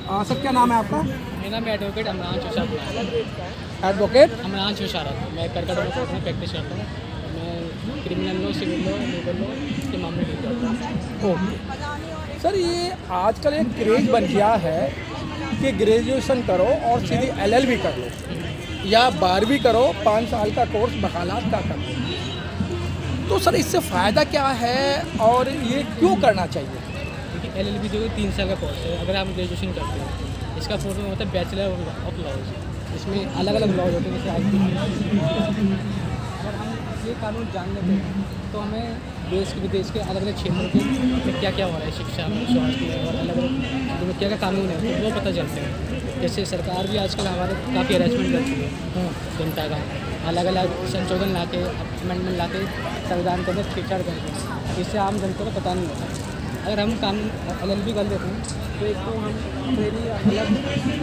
Sir क्या नाम है आपका? मेरा नाम एडवोकेट अमरान शोशारत। एडवोकेट अमरान शोशारत, मैं करकट कोर्ट में प्रैक्टिस करता हूँ। मैं criminal law, civil law, legal law के मामले डील करता हूँ। ओके सर, ये आजकल एक क्रेज बन गया है कि ग्रेजुएशन करो और सीधी LLB कर लो या 12वीं करो, 5 साल का कोर्स वकालत का कर लो। तो सर इससे फ़ायदा क्या है और ये क्यों करना चाहिए? क्योंकि LLB जो है 3 साल का कोर्स है। अगर आप ग्रेजुएशन करते हैं, इसका कोर्स में होता है बैचलर ऑफ लॉज। इसमें अलग अलग लॉज होते हैं, जैसे IP। अगर हम ये कानून जान लेते हैं तो हमें देश के विदेश के अलग अलग क्षेत्रों के में क्या क्या हो रहा है, शिक्षा में, स्वास्थ्य में और अलग अलग जो क्या क्या कानून है तो वो पता चलते हैं। जैसे सरकार भी आजकल हमारे काफ़ी अरेंजमेंट करती है जनता का, अलग अलग संशोधन ला के, अमेंडमेंट ला के संविधान के अंदर छेड़छाड़ करके, इससे आम जनता को पता नहीं होता। अगर हम कानून LLB कर लेते हैं तो एक तो हम अपने लिए अलग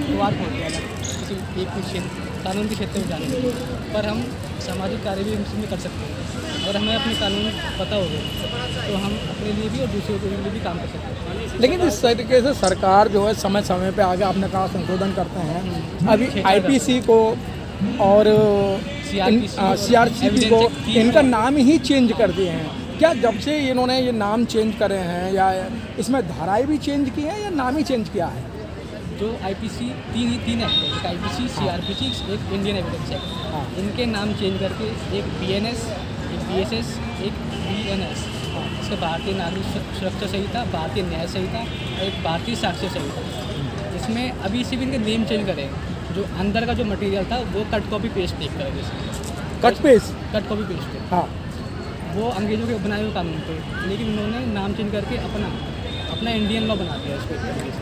द्वार खोलते हैं, अलग किसी एक भी क्षेत्र कानून के क्षेत्र में जाने के लिए, पर हम सामाजिक कार्य भी इसमें कर सकते हैं। अगर हमें अपने कानून पता हो गए तो हम अपने लिए भी और दूसरों के लिए भी काम कर सकते हैं। लेकिन इस तरीके से सरकार जो है समय समय पे आगे आपने कहा संशोधन करते हैं। अभी IPC को और CRPC को इनका नाम ही चेंज कर दिए हैं। क्या जब से इन्होंने ये नाम चेंज करे हैं या इसमें धाराएं भी चेंज की हैं या नाम ही चेंज किया है? जो IPC तीन एक्ट है, एक IPC, CRPC, एक इंडियन एविडेंस एक्ट। हाँ। इनके नाम चेंज करके एक BNS, एक BSS, एक BNS, इसका भारतीय नागरिक सुरक्षा संहिता, भारतीय न्याय संहिता और एक भारतीय साक्ष्य संहिता। इसमें अभी सिर्फ इनके नेम चेंज करें, जो अंदर का जो मटेरियल था वो कट कॉपी पेस्ट एक तरह से कट कॉपी पेस्ट है। हाँ। वो अंग्रेजों के बनाए हुए कानून थे, लेकिन उन्होंने नाम चेंज करके अपना इंडियन लॉ बना दिया इसको एक तरीके से।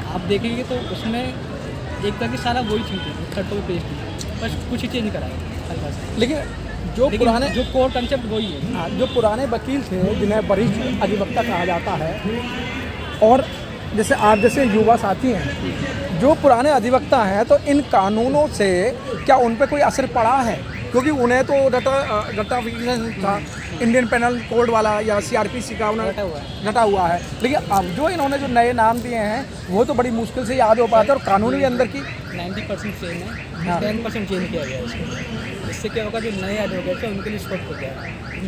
आप देखेंगे तो उसमें एक तरह की सारा वही चीज़ थी, कट कॉपी पेस्ट थी, बस कुछ ही चेंज करा है हल्का सा। लेकिन पुराने जो कोर कंसेप्ट वही है। हाँ, जो पुराने वकील थे जिन्हें वरिष्ठ अधिवक्ता कहा जाता है, और जैसे आप जैसे युवा साथी हैं जो पुराने अधिवक्ता हैं, तो इन कानूनों से क्या उन पर कोई असर पड़ा है? क्योंकि उन्हें तो रटा था इंडियन पेनल कोड वाला या CRPC का उन्हें रटा हुआ है, लेकिन अब जो इन्होंने जो नए नाम दिए हैं वो तो बड़ी मुश्किल से याद हो पाते हैं और कानून भी अंदर की 90% सेम है। हाँ। 10% चेंज किया गया है इसको। इससे क्या होगा, जो नए एडवोकेट है उनके लिए स्कोप हो गया है,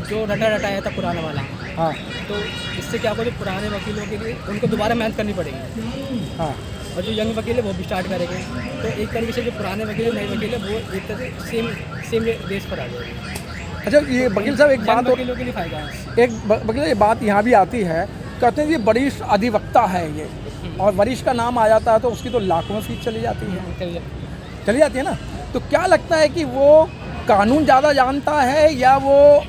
जो रटाया था पुराना वाला। हाँ। तो इससे क्या होगा, जो पुराने वकीलों के लिए उनको दोबारा मेहनत करनी पड़ेगी, हाँ। और जो यंग वकील है वो भी स्टार्ट करेंगे। तो एक तरीके से जो पुराने वकील नए वकील है वो एक तरह से सेम बेस पर आ जाएगी। अच्छा, ये वकील साहब एक बात वकीलों के लिए फ़ायदा है। एक वकील ये बात यहाँ भी आती है, कहते हैं ये वरिष्ठ अधिवक्ता है ये, और वरिष्ठ का नाम आ जाता है तो उसकी तो लाखों में फीस चली जाती है ना। तो क्या लगता है कि वो कानून ज़्यादा जानता है या वो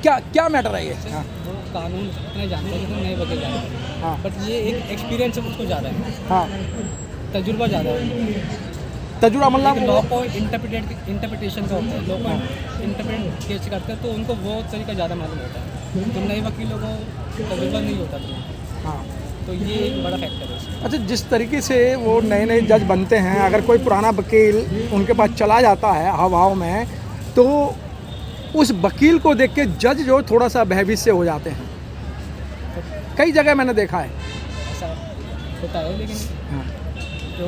क्या मैटर है ये? हाँ। वो कानून इतना जानता है जितना नए वकील जानते हैं। हाँ। बट ये एक एक्सपीरियंस है उसको ज़्यादा है। हाँ। तजुर्बा ज़्यादा है। तजुर्बा मतलब लॉ को इंटरप्रिटेशन का होता है, लॉ को इंटरप्रेट कैसे करते हैं तो उनको वो तरीका ज़्यादा मालूम होता है, तो नए वकीलों को तजुर्बा नहीं होता तो। हाँ। तो ये एक बड़ा फैक्टर है इसमें। अच्छा, जिस तरीके से वो नए जज बनते हैं, अगर कोई पुराना वकील उनके पास चला जाता है हवाओं में, तो उस वकील को देख के जज जो थोड़ा सा भयभीत से हो जाते हैं। कई जगह मैंने देखा है ऐसा होता है, लेकिन हाँ। जो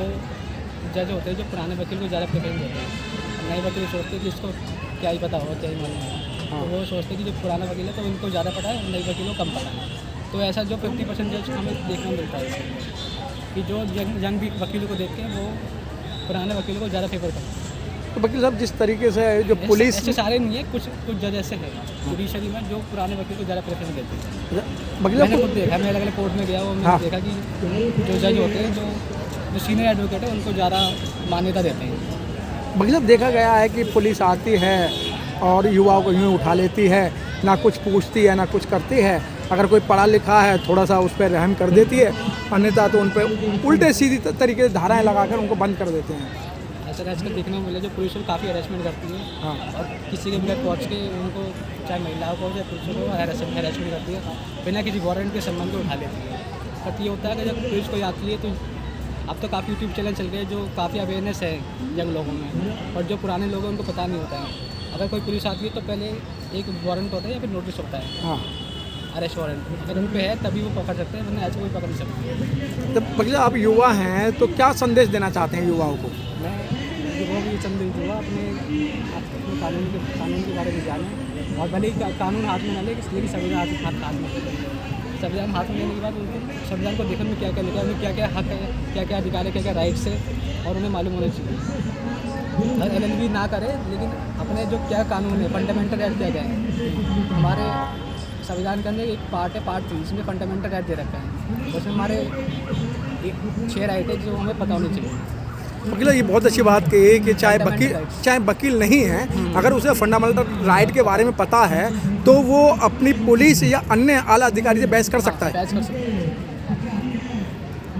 जज होते हैं जो पुराने वकील को ज़्यादा प्रेफरेंस देते हैं। नए वकील सोचते हैं कि इसको क्या ही पता होगा, क्या ही मालूम है। हाँ। तो वो सोचते हैं कि जो पुराना वकील है तो उनको ज़्यादा पता है, नए वकीलों को कम पता है। तो ऐसा जो 50% जज हमें देखने को मिलता है इसमें, कि जो यंग वकीलों को देख के वो पुराने वकीलों को ज़्यादा फेवर करते हैं। तो वकील साहब जिस तरीके से जो पुलिस ऐसे सारे नहीं है, कुछ जज ऐसे हैं जुडिशरी में जो पुराने वकील को ज़्यादा प्रेफरेंस देते हैं। वकील मैंने साहब खुद देखा, मैं अलग अलग कोर्ट में गया वो मैंने हाँ। देखा कि जो जज होते हैं, जो सीनियर एडवोकेट है उनको ज़्यादा मान्यता देते हैं। वकील साहब देखा गया है कि पुलिस आती है और युवाओं को यूँ उठा लेती है, ना कुछ पूछती है ना कुछ करती है। अगर कोई पढ़ा लिखा है थोड़ा सा उस पर रहम कर देती है, अन्यथा तो उन पर उल्टे सीधी तरीके से धाराएं लगाकर उनको बंद कर देते हैं। ऐसा आजकल देखने को मिला, जो पुलिस को काफ़ी हरेसमेंट करती है। हाँ। और किसी के बिना पहुँच के उनको, चाहे महिलाओं को या पुरुषों को हरेसमेंट करती है, बिना किसी वारंट के संबंध को उठा लेती है। बट ये होता है कि जब पुलिस कोई आती है तो अब तो काफ़ी यूट्यूब चैनल चल गए जो काफ़ी अवेयरनेस है यंग लोगों में, और जो पुराने लोग हैं उनको पता नहीं होता है। अगर कोई पुलिस आती है तो पहले एक वारंट होता है या फिर नोटिस होता है। हाँ। अरेस्ट वारंट, अगर उन पे है तभी वो पकड़ सकते हैं, वरना ऐसे कोई पकड़ नहीं सकते। जब भैया आप युवा हैं तो क्या संदेश देना चाहते हैं युवाओं को? मैं युवाओं को ये संदेश दूँगा अपने कानून के बारे में जानें, और भले ही कानून हाथ में ना ले, लेकिन संविधान हाथ में ले। संविधान हाथ में लेने के बाद उनको संविधान को देखने में क्या क्या लिखा है, उन्हें क्या क्या हक है, क्या क्या अधिकार है, क्या क्या राइट्स है, और उन्हें मालूम होना चाहिए। और LLB ना करे, लेकिन अपने जो क्या कानून है, फंडामेंटल राइट क्या क्या है, हमारे संविधान के अंदर एक पार्ट है, पार्ट 3, इसमें फंडामेंटल राइट दे रखा है, उसमें हमारे 6 राइट है जो हमें पता होनी चाहिए। वकील ये बहुत अच्छी बात कही कि चाहे वकील नहीं है, अगर उसे फंडामेंटल राइट के बारे में पता है तो वो अपनी पुलिस या अन्य आला अधिकारी से बहस कर सकता है। बहस कर सकते हैं।